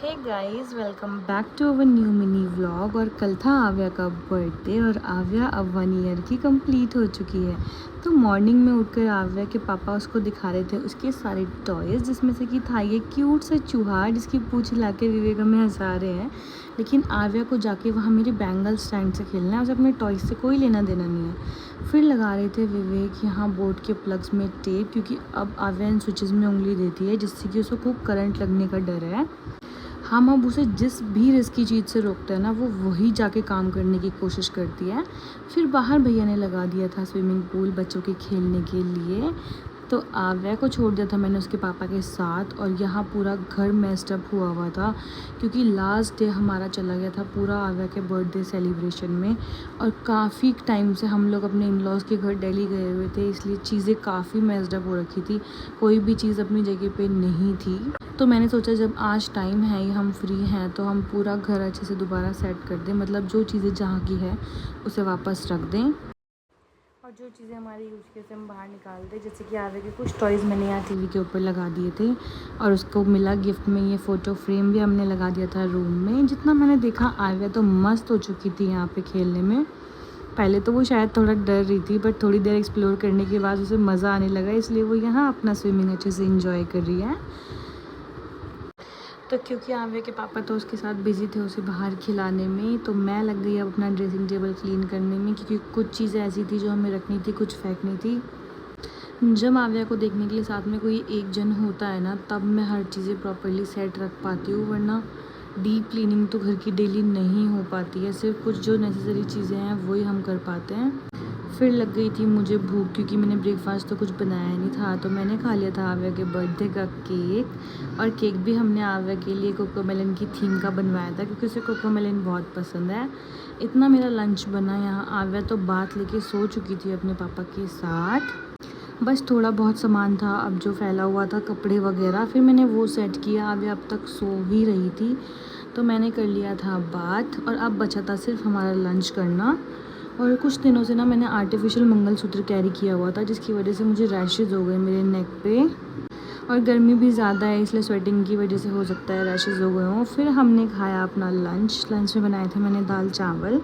Hey guys, welcome back to our new mini vlog. और कल था आव्या का बर्थडे और आव्या अब 1 ईयर की कंप्लीट हो चुकी है। तो मॉर्निंग में उठकर आव्या के पापा उसको दिखा रहे थे उसके सारे टॉयज़, जिसमें से कि था ये क्यूट सा चूहा जिसकी पूँछ हिला के विवेक हमें हंसा रहे हैं। लेकिन आव्या को जाके वहाँ मेरे बैंगल स्टैंड से खेलना है, उसे अपने टॉयज़ से कोई लेना देना नहीं है। फिर लगा रहे थे विवेक यहाँ बोर्ड के प्लग्स में टेप, क्योंकि अब आव्या इन स्विचेज़ में उंगली देती है जिससे कि उसको खूब करंट लगने का डर है। हम अब उसे जिस भी रिस्की चीज़ से रोकते हैं ना, वो वही जाके काम करने की कोशिश करती है। फिर बाहर भैया ने लगा दिया था स्विमिंग पूल बच्चों के खेलने के लिए, तो आव्या को छोड़ दिया था मैंने उसके पापा के साथ। और यहाँ पूरा घर मेस्ड अप हुआ था, क्योंकि लास्ट डे हमारा चला गया था पूरा आव्या के बर्थडे सेलिब्रेशन में। और काफ़ी टाइम से हम लोग अपने इन लॉज़ के घर दिल्ली गए हुए थे, इसलिए चीज़ें काफ़ी मेस्ड अप हो रखी थी, कोई भी चीज़ अपनी जगह पे नहीं थी। तो मैंने सोचा जब आज टाइम है, हम फ्री हैं, तो हम पूरा घर अच्छे से दोबारा सेट कर दें, मतलब जो चीज़ें जहाँ की है उसे वापस रख दें और जो चीज़ें हमारी यूज़ की उसे हम बाहर निकाल दें। जैसे कि आगे के कुछ टॉयज़ मैंने यहाँ टीवी के ऊपर लगा दिए थे और उसको मिला गिफ्ट में ये फ़ोटो फ्रेम भी हमने लगा दिया था रूम में। जितना मैंने देखा आव्या तो मस्त हो चुकी थी यहाँ पे खेलने में। पहले तो वो शायद थोड़ा डर रही थी, बट थोड़ी देर एक्सप्लोर करने के बाद उसे मज़ा आने लगा, इसलिए वो यहाँ अपना स्विमिंग अच्छे से इंजॉय कर रही है। तो क्योंकि आव्या के पापा तो उसके साथ बिज़ी थे उसे बाहर खिलाने में, तो मैं लग गई अब अपना ड्रेसिंग टेबल क्लीन करने में, क्योंकि कुछ चीज़ें ऐसी थी जो हमें रखनी थी, कुछ फेंकनी थी। जब आव्या को देखने के लिए साथ में कोई एक जन होता है ना, तब मैं हर चीज़ें प्रॉपर्ली सेट रख पाती हूँ, वरना डीप क्लीनिंग तो घर की डेली नहीं हो पाती है। सिर्फ कुछ जो नेसेसरी चीज़ें हैं वही हम कर पाते हैं। फिर लग गई थी मुझे भूख, क्योंकि मैंने ब्रेकफास्ट तो कुछ बनाया नहीं था, तो मैंने खा लिया था आव्या के बर्थडे का केक। और केक भी हमने आव्या के लिए कोकोमेलन की थीम का बनवाया था, क्योंकि उसे कोकोमेलन बहुत पसंद है। इतना मेरा लंच बना। यहाँ आव्या तो बात लेके सो चुकी थी अपने पापा के साथ। बस थोड़ा बहुत सामान था अब जो फैला हुआ था, कपड़े वगैरह, फिर मैंने वो सेट किया। आव्या अब तक सो ही रही थी, तो मैंने कर लिया था बात और अब बचा था सिर्फ हमारा लंच करना। और कुछ दिनों से ना मैंने आर्टिफिशियल मंगलसूत्र कैरी किया हुआ था, जिसकी वजह से मुझे रैशेज़ हो गए मेरे नेक पे। और गर्मी भी ज़्यादा है, इसलिए स्वेटिंग की वजह से हो सकता है रैशेज़ हो गए हों। फिर हमने खाया अपना लंच में बनाए थे मैंने दाल चावल,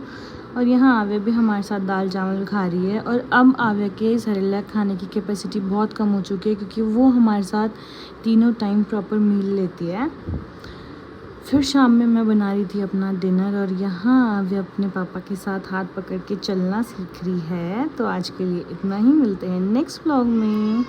और यहाँ आव्या भी हमारे साथ दाल चावल खा रही है। और अब आव्या के सेरेलैक खाने की कैपेसिटी बहुत कम हो चुकी है, क्योंकि वो हमारे साथ तीनों टाइम प्रॉपर मील लेती है। फिर शाम में मैं बना रही थी अपना डिनर, और यहाँ आव्या अपने पापा के साथ हाथ पकड़ के चलना सीख रही है। तो आज के लिए इतना ही, मिलते हैं नेक्स्ट व्लॉग में।